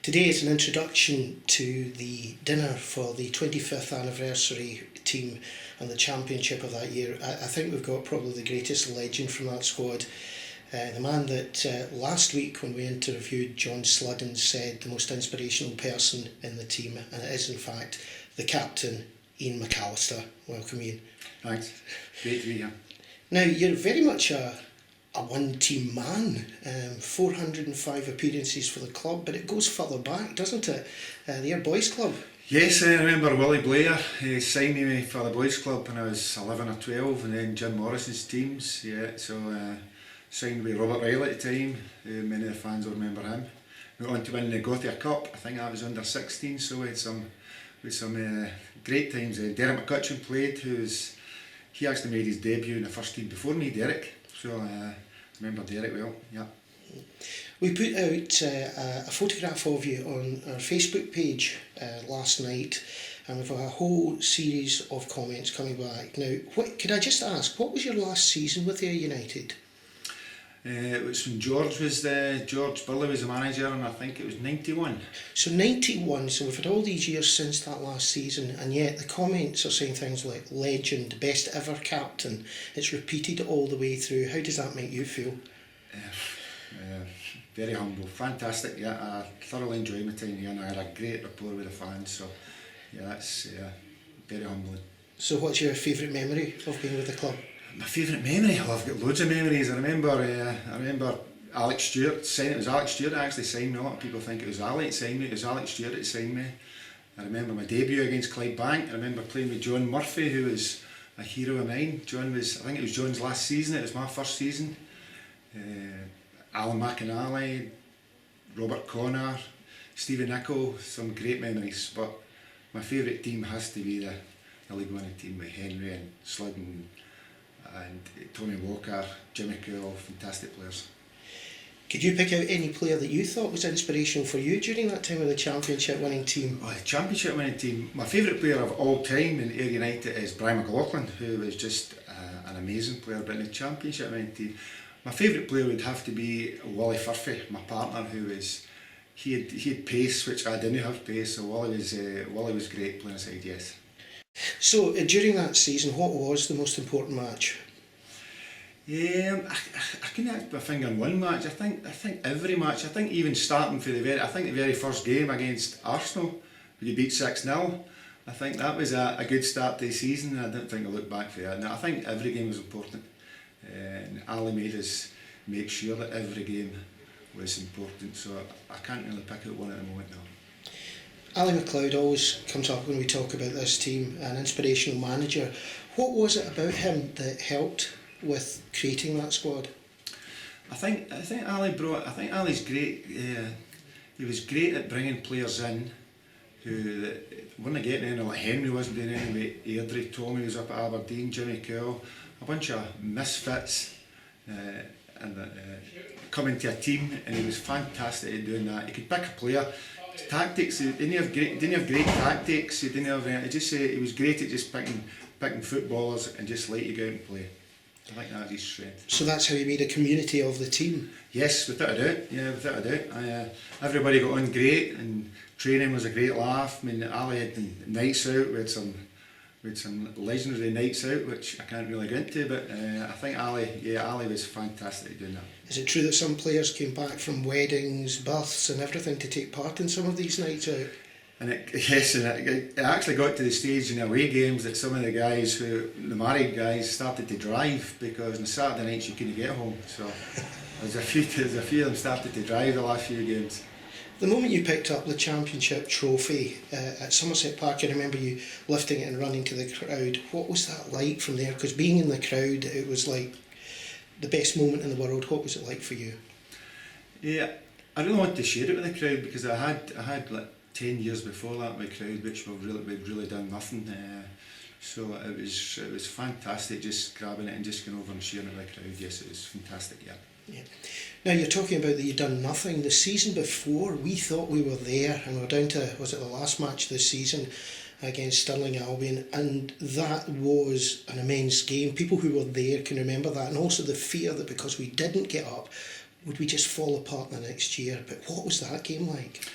Today is an introduction to the dinner for the 25th anniversary team and the championship of that year. I think we've got probably the greatest legend from that squad. The man that last week when we interviewed John Sludden said the most inspirational person in the team, and it is in fact the captain, Ian McAllister. Welcome, Ian. Thanks. Great to be here. Now, you're very much a one-team man, 405 appearances for the club, but it goes further back, doesn't it? The Air Boys Club. Yes, I remember Willie Blair signed me for the Boys Club when I was 11 or 12, and then Jim Morrison's teams, signed with Robert Riley at the time, many of the fans will remember him. We went on to win the Gothia Cup, I think that was under 16, so we had some great times. Derek McCutcheon played, he actually made his debut in the first team before me, Derek, so I remember Derek well, yeah. We put out a photograph of you on our Facebook page last night, and we've got a whole series of comments coming back. Now, could I just ask, what was your last season with Ayr United? It was when George Burley was the manager, and I think it was 91. So 91, so we've had all these years since that last season, and yet the comments are saying things like legend, best ever captain. It's repeated all the way through. How does that make you feel? Very humble, fantastic. Yeah, I thoroughly enjoyed my time here, and I had a great rapport with the fans. So, yeah, that's very humbling. So, what's your favourite memory of being with the club? My favourite memory? Oh, I've got loads of memories. I remember Alex Stewart signing. It was Alex Stewart that actually signed me. A lot of people think it was Ali that signed me. It was Alex Stewart that signed me. I remember my debut against Clydebank. I remember playing with John Murphy, who was a hero of mine. I think it was John's last season. It was my first season. Alan McInally, Robert Connor, Stephen Nichol, some great memories, but my favourite team has to be the league winning team with Henry and Sludden and Tony Walker, Jimmy Cool, fantastic players. Could you pick out any player that you thought was inspirational for you during that time with the championship winning team? Oh, the championship winning team, my favourite player of all time in Ayr United is Brian McLaughlin, who was just an amazing player, but in the championship winning team, my favourite player would have to be Wally Furphy, my partner, he had pace, which I didn't have pace, so Wally was great playing aside, yes. So during that season, what was the most important match? I couldn't put my finger on one match. I think every match. I think even starting for the very first game against Arsenal, when you beat 6-0. I think that was a good start to the season. I don't think I'll look back for that. Now, I think every game was important. And Ali made us make sure that every game was important, so I can't really pick out one at the moment now. Ali McLeod always comes up when we talk about this team, an inspirational manager. What was it about him that helped with creating that squad? I think Ali's great. He was great at bringing players in who weren't getting any. Like Henry wasn't doing any with Airdrie, Tommy was up at Aberdeen, Jimmy Cool, a bunch of misfits, coming to a team, and he was fantastic at doing that. He could pick a player. His tactics, he didn't have great tactics. He was great at just picking footballers and just let you go out and play. I think that was his strength. So that's how he made a community of the team? Yes, without a doubt. Yeah, without a doubt. Everybody got on great, and training was a great laugh. I mean, Ali had nights out. We had some legendary nights out, which I can't really go into, but I think Ali was fantastic at doing that. Is it true that some players came back from weddings, births and everything to take part in some of these nights out? And it actually got to the stage in away games that some of the guys, the married guys, started to drive, because on Saturday nights you couldn't get home. So there's a few of them started to drive the last few games. The moment you picked up the championship trophy at Somerset Park, I remember you lifting it and running to the crowd. What was that like from there? Because being in the crowd, it was like the best moment in the world. What was it like for you? Yeah, I really wanted to share it with the crowd, because I had like 10 years before that with crowd, which we'd really done nothing. So it was fantastic just grabbing it and just going over and sharing it with the crowd. Yes, it was fantastic. Yeah. Now you're talking about that you've done nothing. The season before, we thought we were there, and we're down to, was it the last match this season against Stirling Albion, and that was an immense game. People who were there can remember that, and also the fear that because we didn't get up, would we just fall apart the next year. But what was that game like?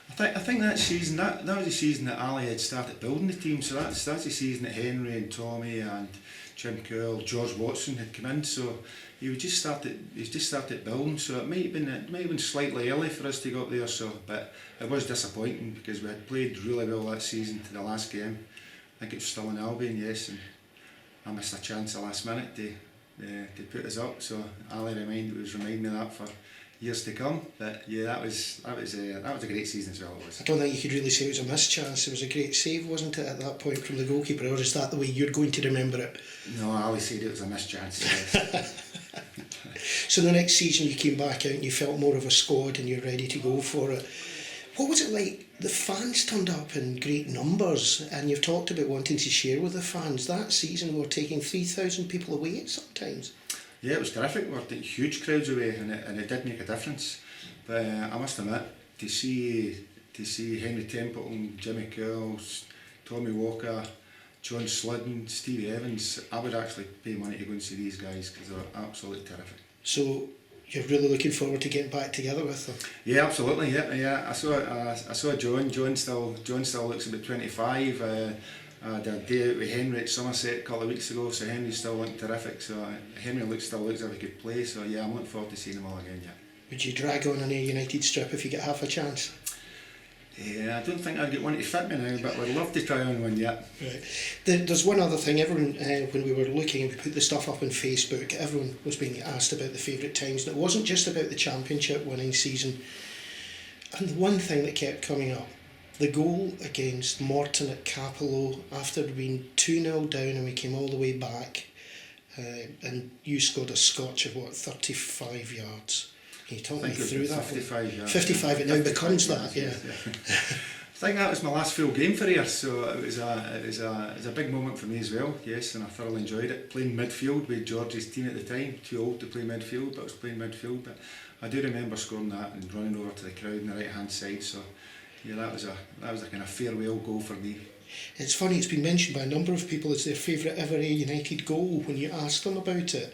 I I think that season, that was the season that Ali had started building the team. So that's the season that Henry and Tommy and Jim Curl, George Watson had come in. So he just started building. So it might have been slightly early for us to go up there. So, but it was disappointing because we had played really well that season to the last game. I think it was still in Albion, yes, and I missed a chance at the last minute to put us up. So Ali was reminding me of that for years to come. But yeah, that was a great season as well. It was. I don't think you could really say it was a missed chance. It was a great save, wasn't it, at that point from the goalkeeper, or is that the way you're going to remember it? No, Ali said it was a missed chance. Yes. So the next season you came back out and you felt more of a squad and you're ready to go for it. What was it like? The fans turned up in great numbers, and you've talked about wanting to share with the fans. That season we were taking 3,000 people away sometimes. Yeah, it was terrific. We were taking huge crowds away, and it did make a difference. But I must admit, to see Henry Templeton, Jimmy Curls, Tommy Walker, John Slidden, Stevie Evans, I would actually pay money to go and see these guys because they were absolutely terrific. So you're really looking forward to getting back together with them? Yeah, absolutely. Yeah. I saw John. John still looks about 25. I did a day out with Henry at Somerset a couple of weeks ago, so Henry's still looking terrific. So Henry still looks like he could play. So yeah, I'm looking forward to seeing them all again. Yeah. Would you drag on a United strip if you get half a chance? Yeah, I don't think I'd get one to fit me now, but we'd love to try on one, yeah. Right. There's one other thing. Everyone, when we were looking and we put the stuff up on Facebook, everyone was being asked about the favourite times, and it wasn't just about the championship winning season. And the one thing that kept coming up, the goal against Morton at Capello after being 2-0 down and we came all the way back, and you scored a scotch of 35 yards. Can you talk me through that? 55 yards. 55, it now becomes that, yeah. I think that was my last full game for here, so it was a big moment for me as well, yes, and I thoroughly enjoyed it. Playing midfield with George's team at the time, too old to play midfield, but I was playing midfield. But I do remember scoring that and running over to the crowd on the right hand side, so yeah, that was a kind of farewell goal for me. It's funny, it's been mentioned by a number of people as their favourite ever United goal when you ask them about it.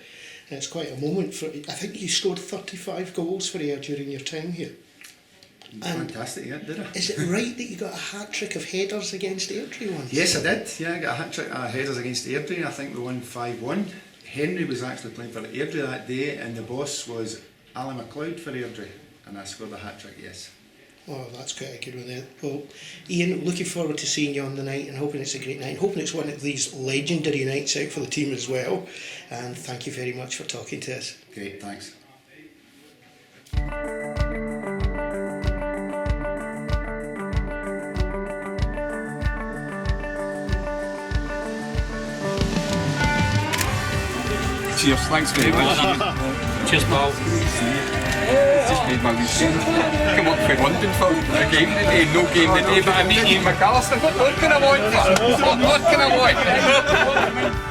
And it's quite a moment for. I think you scored 35 goals for Ayr during your time here. Fantastic, yeah, did I? Is it right that you got a hat-trick of headers against Airdrie once? Yes, I did. Yeah, I got a hat-trick of headers against Airdrie. I think we won 5-1. Henry was actually playing for Airdrie that day, and the boss was Alan McLeod for Airdrie, and I scored a hat-trick, yes. Oh, that's quite a good one then. Well, Ian, looking forward to seeing you on the night and hoping it's a great night, and hoping it's one of these legendary nights out for the team as well. And thank you very much for talking to us. Great, thanks. Cheers, thanks very much. Cheers, Paul. Just made my week. Come up from London for a game today, no game today, but I meet Ian McAllister. What can I want? What can I want?